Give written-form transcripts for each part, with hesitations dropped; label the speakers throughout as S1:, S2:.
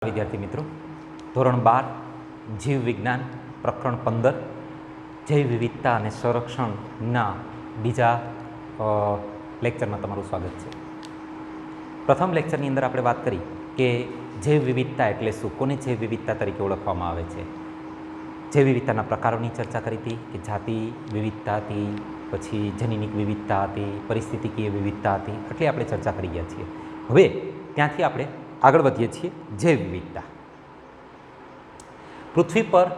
S1: વિદ્યાર્થી મિત્રો, ધોરણ 12 જીવ વિજ્ઞાન પ્રકરણ 15 જૈવ વિવિધતા અને સંરક્ષણના બીજા લેક્ચરમાં તમારું સ્વાગત છે. પ્રથમ લેક્ચરની અંદર આપણે વાત કરી કે જૈવ વિવિધતા એટલે શું, કોને જૈવ વિવિધતા તરીકે ઓળખવામાં આવે છે. જૈવ વિવિધતાના પ્રકારોની ચર્ચા કરી હતી કે જાતિ વિવિધતા હતી, પછી જનીનિક વિવિધતા હતી, પરિસ્થિતિકીય વિવિધતા હતી, આટલી આપણે ચર્ચા કરી ગયા છીએ. હવે ત્યાંથી આપણે આગળ વધીએ છીએ. જૈવ વિવિધતા પૃથ્વી પર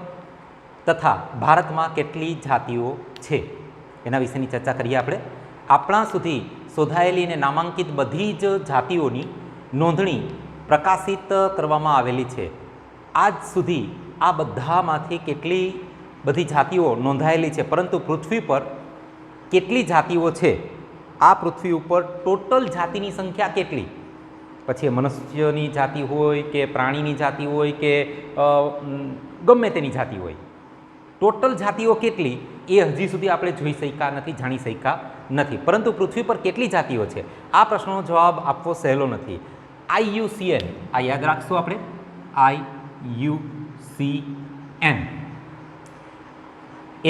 S1: તથા ભારતમાં કેટલી જાતિઓ છે એના વિશેની ચર્ચા કરીએ. આપણા સુધી શોધાયેલી અને નામાંકિત બધી જ જાતિઓની નોંધણી પ્રકાશિત કરવામાં આવેલી છે. આજ સુધી આ બધામાંથી કેટલી બધી જાતિઓ નોંધાયેલી છે, પરંતુ પૃથ્વી પર કેટલી જાતિઓ છે, આ પૃથ્વી ઉપર ટોટલ જાતિની સંખ્યા કેટલી, પછી મનુષ્યની જાતિ હોય કે પ્રાણીની જાતિ હોય કે ગમે તેની જાતિ હોય, ટોટલ જાતિઓ કેટલી એ હજી સુધી આપણે જોઈ શક્યા નથી, જાણી શક્યા નથી. પરંતુ પૃથ્વી પર કેટલી જાતિઓ છે આ પ્રશ્નનો જવાબ આપવો સહેલો નથી. IUCN આ યાદ રાખશું આપણે, IUCN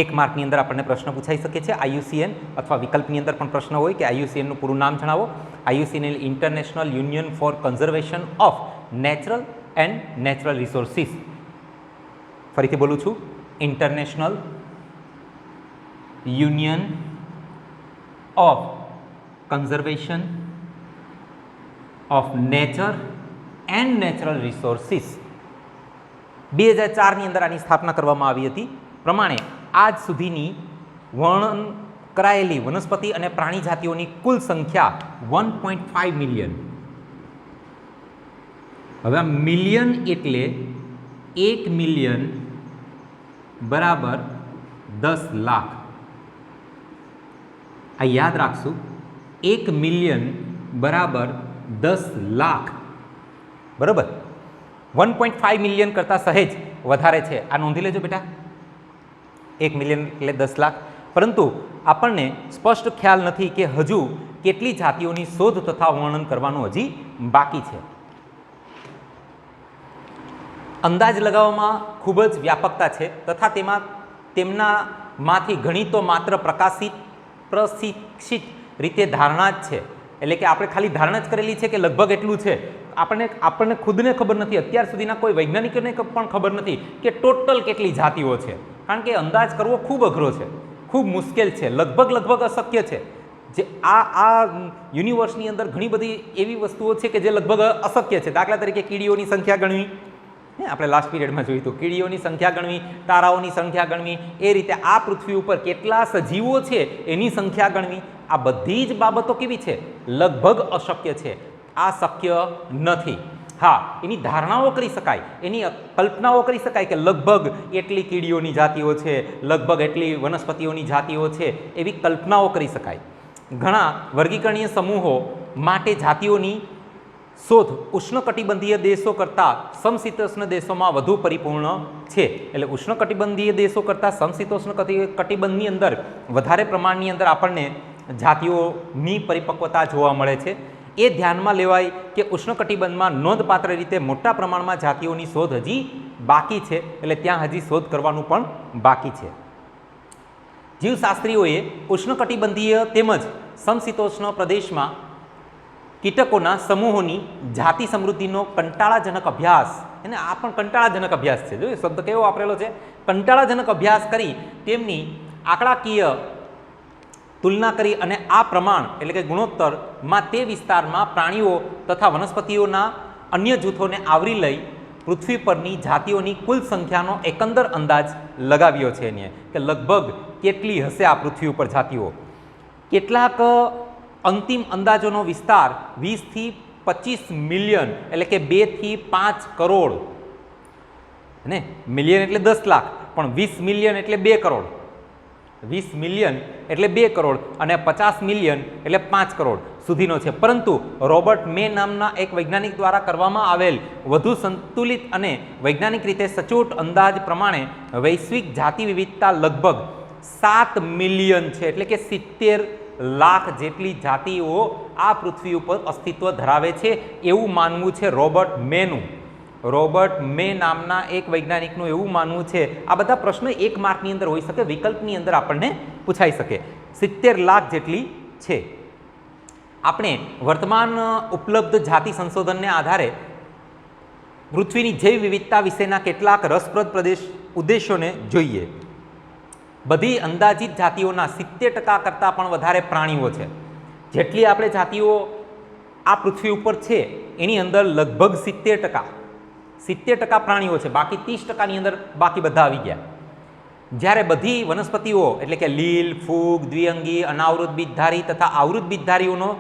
S1: એક માર્કની અંદર આપણને પ્રશ્ન પૂછાઈ શકે છે. IUCN અથવા વિકલ્પની અંદર પણ પ્રશ્ન હોય કે IUCN નું પૂરું નામ જણાવો. IUCN international union for conservation of natural and natural resources. ફરીથી બોલું છું, international union of conservation of nature and natural resources. 2004ની અંદર આની સ્થાપના કરવામાં આવી હતી. પ્રમાણે આજ સુધીની વર્ણન કરાયેલી વનસ્પતિ અને પ્રાણી જાતિઓની કુલ સંખ્યા 1.5 મિલિયન. હવે આ મિલિયન એટલે 1 મિલિયન બરાબર 10 લાખ. આ યાદ રાખશું, 1 મિલિયન બરાબર 10 લાખ. બરાબર, 1.5 મિલિયન કરતાં સહેજ વધારે છે, આ નોંધી લેજો બેટા. 1 મિલિયન એટલે 10 લાખ. પરંતુ આપણને સ્પષ્ટ ખ્યાલ નથી કે હજુ કેટલી જાતિઓની શોધ તથા વર્ણન કરવાનું હજી બાકી છે. અંદાજ લગાવવામાં ખૂબ જ વ્યાપકતા છે તથા તેમનામાંથી ઘણી તો માત્ર પ્રશિક્ષિત રીતે ધારણા જ છે. એટલે કે આપણે ખાલી ધારણા જ કરેલી છે કે લગભગ એટલું છે. આપણને ખુદને ખબર નથી, અત્યાર સુધીના કોઈ વૈજ્ઞાનિકોને પણ ખબર નથી કે ટોટલ કેટલી જાતિઓ છે. કારણ કે અંદાજ કરવો ખૂબ અઘરો છે, ખૂબ મુશ્કેલ છે, લગભગ અશક્ય છે. જે આ યુનિવર્સની અંદર ઘણી બધી એવી વસ્તુઓ છે કે જે લગભગ અશક્ય છે. દાખલા તરીકે કીડીઓની સંખ્યા ગણવી, આપણે લાસ્ટ પીરિયડમાં જોયું હતું, કીડીઓની સંખ્યા ગણવી, તારાઓની સંખ્યા ગણવી, એ રીતે આ પૃથ્વી ઉપર કેટલા સજીવો છે એની સંખ્યા ગણવી, આ બધી જ બાબતો કેવી છે, લગભગ અશક્ય છે. આ શક્ય નથી. હા, એની ધારણાઓ કરી શકાય, એની કલ્પનાઓ કરી શકાય કે લગભગ એટલી કીડીઓની જાતિઓ છે, લગભગ એટલી વનસ્પતિઓની જાતિઓ છે, એવી કલ્પનાઓ કરી શકાય. ઘણા વર્ગીકરણીય સમૂહો માટે જાતિઓની શોધ ઉષ્ણકટિબંધીય દેશો કરતાં સમશીતોષ્ણ દેશોમાં વધુ પરિપૂર્ણ છે. એટલે ઉષ્ણકટિબંધીય દેશો કરતાં સમશીતોષ્ણ કટિબંધની અંદર વધારે પ્રમાણની અંદર આપણને જાતિઓની પરિપક્વતા જોવા મળે છે. એ ધ્યાનમાં લેવાય કે ઉષ્ણકટિબંધમાં નોંધપાત્ર રીતે મોટા પ્રમાણમાં જાતિઓની શોધ હજી બાકી છે. એટલે ત્યાં હજી શોધ કરવાનું પણ બાકી છે. જીવશાસ્ત્રીઓએ ઉષ્ણકટિબંધીય તેમજ સમશીતોષ્ણ પ્રદેશમાં કીટકોના સમૂહોની જાતિ સમૃદ્ધિનો કંટાળાજનક અભ્યાસ, અને આ પણ કંટાળાજનક અભ્યાસ છે, જોયું શબ્દ કેવો વાપરેલો છે, કંટાળાજનક અભ્યાસ કરી તેમની આંકડાકીય તુલના કરી અને આ પ્રમાણ એટલે કે ગુણોત્તરમાં તે વિસ્તારમાં પ્રાણીઓ તથા વનસ્પતિઓના અન્ય જૂથોને આવરી લઈ પૃથ્વી પરની જાતિઓની કુલ સંખ્યાનો એકંદર અંદાજ લગાવ્યો છે. એને કે લગભગ કેટલી હશે આ પૃથ્વી ઉપર જાતિઓ. કેટલાક અંતિમ અંદાજોનો વિસ્તાર 20 થી 25 મિલિયન એટલે કે 2 થી 5 કરોડ, ને મિલિયન એટલે 10 લાખ, પણ 20 મિલિયન એટલે 2 કરોડ, 20 મિલિયન એટલે 2 કરોડ અને 50 મિલિયન એટલે 5 કરોડ સુધીનો છે. પરંતુ રોબર્ટ મે નામના એક વૈજ્ઞાનિક દ્વારા કરવામાં આવેલ વધુ સંતુલિત અને વૈજ્ઞાનિક રીતે સચોટ અંદાજ પ્રમાણે વૈશ્વિક જાતિ વિવિધતા લગભગ 7 મિલિયન છે. એટલે કે 70 લાખ જેટલી જાતિઓ આ પૃથ્વી ઉપર અસ્તિત્વ ધરાવે છે એવું માનવું છે રોબર્ટ મેનું. રોબર્ટ મે નામના એક વૈજ્ઞાનિકનું એવું માનવું છે, આ બધા પ્રશ્નો 1 માર્કની અંદર હોઈ શકે, વિકલ્પની અંદર આપણને પૂછાઈ શકે. 70 લાખ જેટલી છે. આપણે વર્તમાન ઉપલબ્ધ જાતિ સંશોધનને આધારે પૃથ્વીની જૈવ વિવિધતા વિશેના કેટલાક રસપ્રદ ઉદ્દેશોને જોઈએ. બધી અંદાજિત જાતિઓના 70% કરતાં પણ વધારે પ્રાણીઓ છે. જેટલી આપણે જાતિઓ આ પૃથ્વી ઉપર છે એની અંદર લગભગ 70% પ્રાણીઓ છે, બાકી 30%ની અંદર બાકી બધા આવી ગયા. જ્યારે બધી વનસ્પતિઓ એટલે કે લીલ, ફૂગ, દ્વિઅંગી, અનાવૃત બીજધારી તથા આવૃત બીજધારીઓનો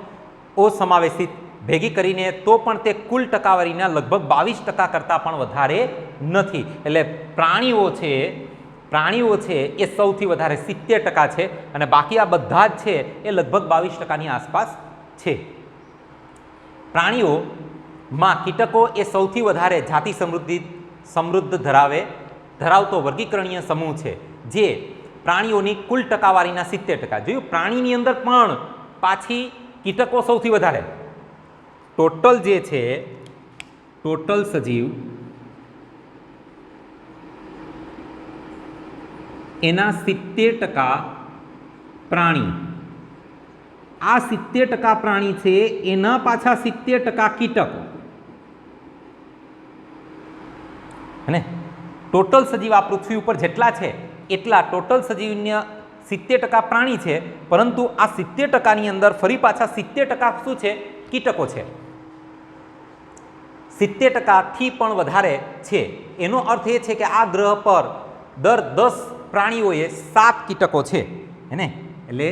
S1: સમાવેશિત ભેગી કરીને તો પણ તે કુલ ટકાવારીના લગભગ 22% કરતાં પણ વધારે નથી. એટલે પ્રાણીઓ છે એ સૌથી વધારે 70% છે અને બાકી આ બધા જ છે એ લગભગ 22%ની આસપાસ છે. પ્રાણીઓમાં કીટકો એ સૌથી વધારે જાતિ સમૃદ્ધ ધરાવતો વર્ગીકરણીય સમૂહ છે, જે પ્રાણીઓની કુલ ટકાવારીના 70%. જોયું, પ્રાણીની અંદર પણ પાછી કીટકો સૌથી વધારે. ટોટલ જે છે, ટોટલ સજીવ એના 70% પ્રાણી. આ 70% પ્રાણી છે એના પાછા 70% કીટકો. અને ટોટલ સજીવ આ પૃથ્વી ઉપર જેટલા છે એટલા ટોટલ સજીવના 70% પ્રાણી છે, પરંતુ આ 70%ની અંદર ફરી પાછા 70% શું છે? કીટકો છે. 70%થી પણ વધારે છે. એનો અર્થ એ છે કે આ ગ્રહ પર દર 10 પ્રાણીઓએ 7 કીટકો છે, હેને? એટલે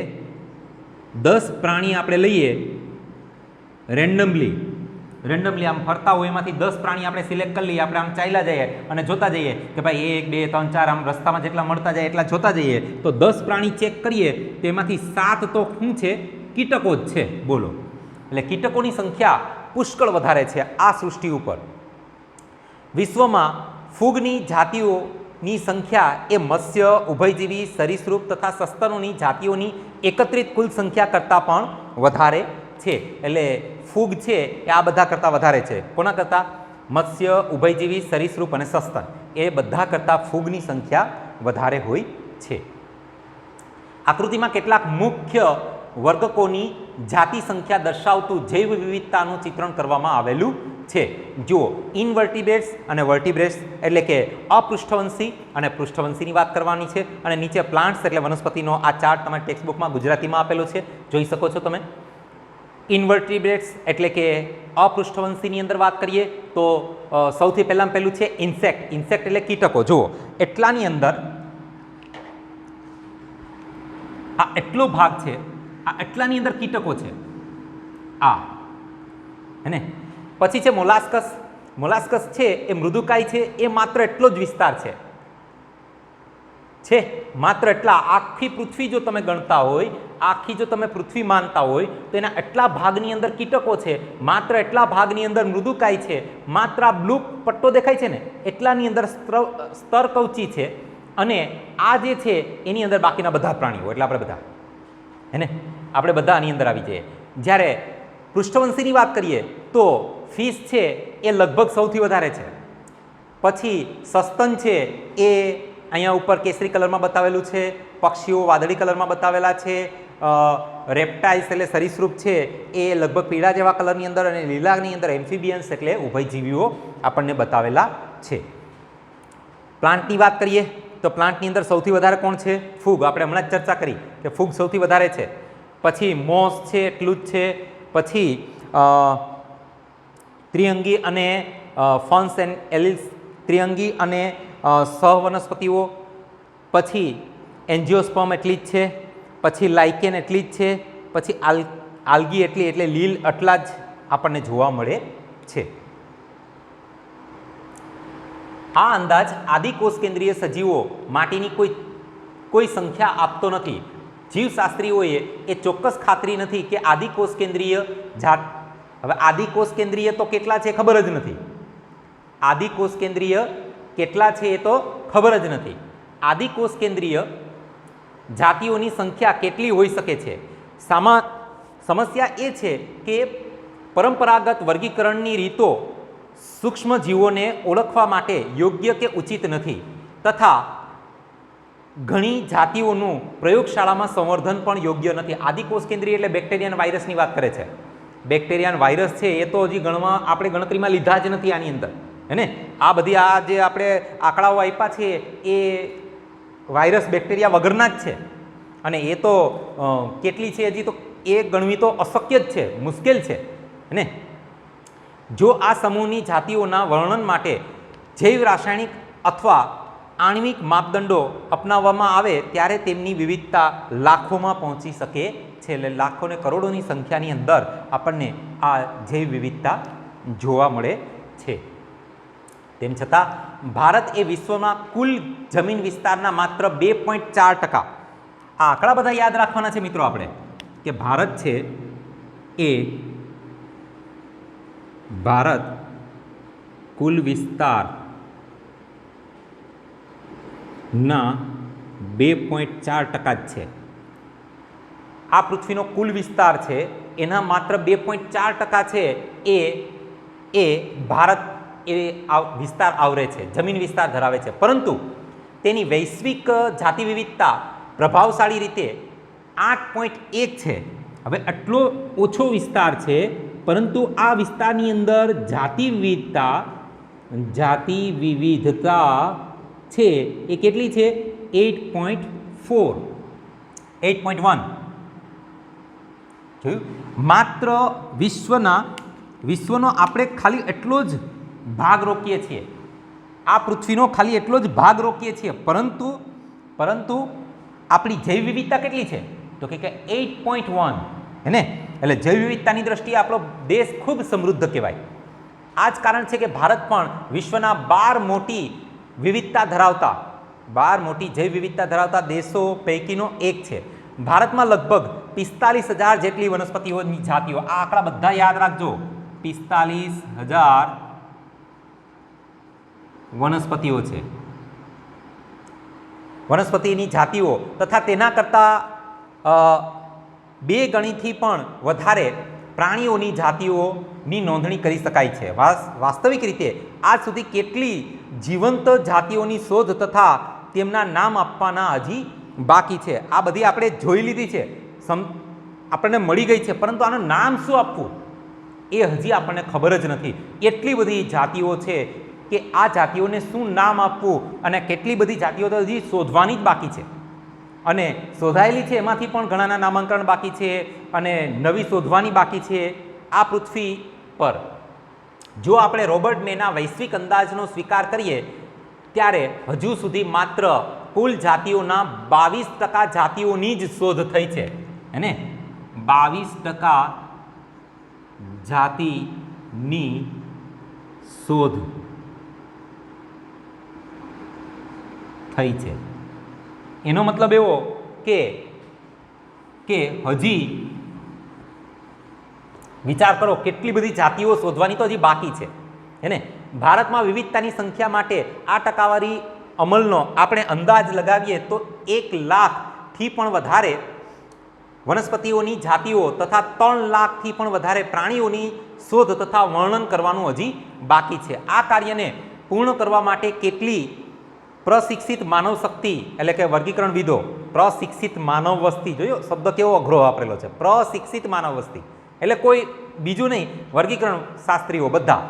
S1: 10 પ્રાણી આપણે લઈએ રેન્ડમલી આમ ફરતા હોય, એમાંથી 10 પ્રાણી આપણે સિલેક્ટ કરી લઈએ. આપણે આમ ચાલ્યા જઈએ અને જોતા જઈએ કે ભાઈ 1 2 3 4 આમ રસ્તામાં જેટલા મળતા જાય એટલા જોતા જઈએ, તો 10 પ્રાણી ચેક કરીએ તેમાંથી 7 તો શું છે? કીટકો જ છે. બોલો, એટલે કીટકોની સંખ્યા પુષ્કળ વધારે છે આ સૃષ્ટિ ઉપર. વિશ્વમાં ફૂગની જાતિઓની સંખ્યા એ મત્સ્ય, ઉભયજીવી, સરીસૃપ તથા સસ્તનોની જાતિઓની એકત્રિત કુલ સંખ્યા કરતાં પણ વધારે છે. એટલે ફૂગ છે એ આ બધા કરતાં વધારે છે. કોના કરતાં? મત્સ્ય, ઉભયજીવી, સરીસૃપ અને સસ્તન, એ બધા કરતાં ફૂગની સંખ્યા વધારે હોય છે. આકૃતિમાં કેટલાક મુખ્ય વર્ગકોની જાતિ સંખ્યા દર્શાવતું જૈવ વિવિધતાનું ચિત્રણ કરવામાં આવેલું છે. જુઓ, ઇનવર્ટિબ્રેટ્સ અને વર્ટિબ્રેટ્સ એટલે કે અપૃષ્ઠવંશી અને પૃષ્ઠવંશીની વાત કરવાની છે. અને નીચે પ્લાન્ટ્સ એટલે વનસ્પતિનો આ ચાર્ટ તમારી ટેક્સ્ટબુકમાં ગુજરાતીમાં આપેલો છે, જોઈ શકો છો તમે. ઇનવર્ટિબ્રેટ્સ એટલે કે અપૃષ્ઠવંશીની અંદર વાત કરીએ તો સૌથી પહેલું છે ઇન્સેક્ટ. ઇન્સેક્ટ એટલે કીટકો. જુઓ, એટલાની અંદર આ એટલો ભાગ છે, આ એટલાની અંદર કીટકો છે, આ હેને. પછી છે મોલાસ્કસ. મોલાસ્કસ છે એ મૃદુકાય છે, એ માત્ર એટલો જ વિસ્તાર છે માત્ર એટલા. આખી પૃથ્વી જો તમે ગણતા હોય, આખી જો તમે પૃથ્વી માનતા હોય તો એના એટલા ભાગની અંદર કીટકો છે, માત્ર એટલા ભાગની અંદર મૃદુકાય છે, માત્ર આ બ્લુ પટ્ટો દેખાય છે ને એટલાની અંદર સ્તરકવચી છે, અને આ જે છે એની અંદર બાકીના બધા પ્રાણીઓ, એટલે આપણે બધા હેને, આપણે બધા આની અંદર આવી જઈએ. જ્યારે પૃષ્ઠવંશીની વાત કરીએ તો ફિશ છે એ લગભગ સૌથી વધારે છે. પછી સસ્તન છે એ અહીંયા ઉપર કેસરી કલરમાં બતાવેલું છે, પક્ષીઓ વાદળી કલરમાં બતાવેલા છે, રેપ્ટાઇલ્સ એટલે સરીસૃપ છે એ લગભગ પીળા જેવા કલરની અંદર, અને લીલાની અંદર એમ્ફિબિયન્સ એટલે ઉભયજીવીઓ આપણને બતાવેલા છે. પ્લાન્ટની વાત કરીએ તો પ્લાન્ટની અંદર સૌથી વધારે કોણ છે? ફૂગ. આપણે હમણાં જ ચર્ચા કરી કે ફૂગ સૌથી વધારે છે. પછી મોસ છે એટલું જ છે. પછી ત્રિઅંગી અને ફન્સ એન્ડ એલિલ્સ, ત્રિઅંગી અને સહવનસ્પતિઓ. પછી એન્જિયોસ્પર્મ એટલી જ છે. પછી લાઇકેન એટલી જ છે. પછી આલ્ગી એટલે લીલ આટલા જ આપણને જોવા મળે છે. આ અંદાજ આદિકોષ કેન્દ્રીય સજીવો માટેની કોઈ સંખ્યા આપતો નથી. જીવશાસ્ત્રીઓએ એ ચોક્કસ ખાતરી નથી કે આદિકોષ કેન્દ્રીય જાત. હવે આદિકોષ કેન્દ્રીય તો કેટલા છે ખબર જ નથી. આદિકોષ કેન્દ્રીય કેટલા છે એ તો ખબર જ નથી. આદિકોષ કેન્દ્રીય જાતિઓની સંખ્યા કેટલી હોઈ શકે છે? સમસ્યા એ છે કે પરંપરાગત વર્ગીકરણની રીતો સૂક્ષ્મ જીવોને ઓળખવા માટે યોગ્ય કે ઉચિત નથી તથા ઘણી જાતિઓનું પ્રયોગશાળામાં સંવર્ધન પણ યોગ્ય નથી. આદિકોષ કેન્દ્રીય એટલે બેક્ટેરિયન વાયરસની વાત કરે છે. બેક્ટેરિયન વાયરસ છે એ તો હજી આપણે ગણતરીમાં લીધા જ નથી આની અંદર, હે ને. આ બધી આ જે આપણે આંકડાઓ આપ્યા છે એ વાયરસ બેક્ટેરિયા વગરના જ છે અને એ તો કેટલી છે હજી તો એ ગણવી તો અશક્ય જ છે, મુશ્કેલ છે, ને. જો આ સમૂહની જાતિઓના વર્ણન માટે જૈવ રાસાયણિક અથવા આણ્વિક માપદંડો અપનાવવામાં આવે ત્યારે તેમની વિવિધતા લાખોમાં પહોંચી શકે છે. એટલે લાખો ને કરોડોની સંખ્યાની અંદર આપણને આ જૈવ વિવિધતા જોવા મળે છે. તેમ છતાં ભારત એ વિશ્વમાં કુલ જમીન વિસ્તારના માત્ર 2.4%, આ આંકડા બધા યાદ રાખવાના છે મિત્રો આપણે, કે ભારત છે એ ભારત કુલ વિસ્તારના 2.4% જ છે. આ પૃથ્વીનો કુલ વિસ્તાર છે એના માત્ર 2.4% છે એ ભારત એ વિસ્તાર આવરે છે, જમીન વિસ્તાર ધરાવે છે. પરંતુ તેની વૈશ્વિક જાતિ વિવિધતા પ્રભાવશાળી રીતે 8.1 છે. હવે આટલો ઓછો વિસ્તાર છે પરંતુ આ વિસ્તારની અંદર જાતિ વિવિધતા છે એ કેટલી છે? 8.4, 8.1. જોયું? માત્ર વિશ્વનો આપણે ખાલી એટલો જ ભાગ રોકીએ છીએ, આ પૃથ્વીનો ખાલી એટલો જ ભાગ રોકીએ છીએ, પરંતુ આપણી જૈવ વિવિધતા કેટલી છે? તો કે 8.1, હે ને. એટલે જૈવ વિવિધતાની દ્રષ્ટિએ આપણો દેશ ખૂબ સમૃદ્ધ કહેવાય. આ જ કારણ છે કે ભારત પણ વિશ્વના 12 મોટી જૈવ વિવિધતા ધરાવતા દેશો પૈકીનો એક છે. ભારતમાં લગભગ 45,000 જેટલી વનસ્પતિઓની જાતિઓ, આ આંકડા બધા યાદ રાખજો, 45,000 વનસ્પતિઓ છે, વનસ્પતિની જાતિઓ તથા તેના કરતાં 2 ગણીથી પણ વધારે પ્રાણીઓની જાતિઓની નોંધણી કરી શકાય છે. વાસ્તવિક રીતે આજ સુધી કેટલી જીવંત જાતિઓની શોધ તથા તેમના નામ આપવાના હજી બાકી છે. આ બધી આપણે જોઈ લીધી છે, આપણને મળી ગઈ છે, પરંતુ આનું નામ શું આપવું એ હજી આપણને ખબર જ નથી. એટલી બધી જાતિઓ છે કે આ જાતિઓને શું નામ આપવું અને કેટલી બધી જાતિઓ તો હજી શોધવાની જ બાકી છે, અને શોધાયેલી છે એમાંથી પણ ઘણાના નામાંકન બાકી છે અને નવી શોધવાની બાકી છે. આ પૃથ્વી પર જો આપણે રોબર્ટ મેના વૈશ્વિક અંદાજનો સ્વીકાર કરીએ ત્યારે હજુ સુધી માત્ર કુલ જાતિઓના 22% જાતિઓની જ શોધ થઈ છે, હે ને. 22% જાતિની શોધ થઈ છે. એનો મતલબ એવો કે હજી વિચાર કરો કેટલી બધી જાતિઓ શોધવાની તો હજી બાકી છે, હે ને. ભારતમાં વિવિધતાની સંખ્યા માટે આ ટકાવારી અમલનો આપણે અંદાજ લગાવીએ તો 1 લાખથી પણ વધારે વનસ્પતિઓની જાતિઓ તથા 3 લાખથી પણ વધારે પ્રાણીઓની શોધ તથા વર્ણન કરવાનું હજી બાકી છે. આ કાર્યને પૂર્ણ કરવા માટે કેટલી પ્રશિક્ષિત માનવ શક્તિ એટલે કે વર્ગીકરણવિદો, પ્રશિક્ષિત માનવ વસ્તી, જોયો શબ્દ કેવો અઘરો વાપરેલો છે, પ્રશિક્ષિત માનવ વસ્તી એટલે કોઈ બીજું નહીં, વર્ગીકરણ શાસ્ત્રીઓ બધા.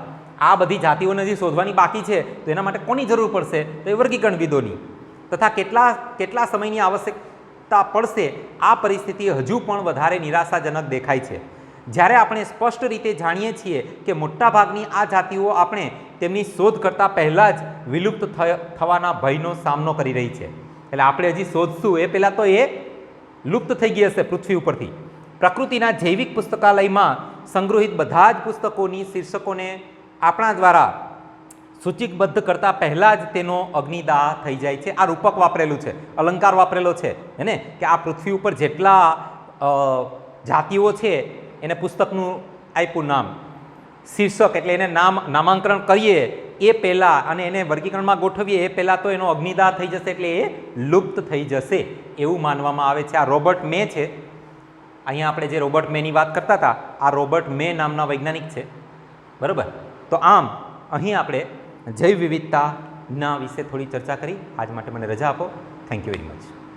S1: આ બધી જાતિઓને હજી શોધવાની બાકી છે તો એના માટે કોની જરૂર પડશે? તો એ વર્ગીકરણવિદોની. તથા કેટલા સમયની આવશ્યકતા પડશે? આ પરિસ્થિતિ હજુ પણ વધારે નિરાશાજનક દેખાય છે. જ્યારે આપણે સ્પષ્ટ રીતે જાણીએ છીએ કે મોટાભાગની આ જાતિઓ આપણે તેમની શોધ કરતાં પહેલાં જ વિલુપ્ત થવાના ભયનો સામનો કરી રહી છે. એટલે આપણે હજી શોધશું એ પહેલાં તો એ લુપ્ત થઈ ગઈ હશે પૃથ્વી ઉપરથી. પ્રકૃતિના જૈવિક પુસ્તકાલયમાં સંગ્રહિત બધા જ પુસ્તકોની શીર્ષકોને આપણા દ્વારા સૂચિબદ્ધ કરતાં પહેલાં જ તેનો અગ્નિદાહ થઈ જાય છે. આ રૂપક વાપરેલું છે, અલંકાર વાપરેલો છે, હે ને, કે આ પૃથ્વી ઉપર જેટલા જાતિઓ છે એને પુસ્તકનું આપ્યું નામ, શીર્ષક એટલે એને નામાંકન કરીએ એ પહેલાં અને એને વર્ગીકરણમાં ગોઠવીએ એ પહેલાં તો એનો અગ્નિદાહ થઈ જશે, એટલે એ લુપ્ત થઈ જશે એવું માનવામાં આવે છે. આ રોબર્ટ મે છે, અહીંયા આપણે જે રોબર્ટ મેની વાત કરતા હતા, આ રોબર્ટ મે નામના વૈજ્ઞાનિક છે, બરાબર. તો આમ અહીં આપણે જૈવ વિવિધતાના વિશે થોડી ચર્ચા કરી. આજ માટે મને રજા આપો. Thank you very much.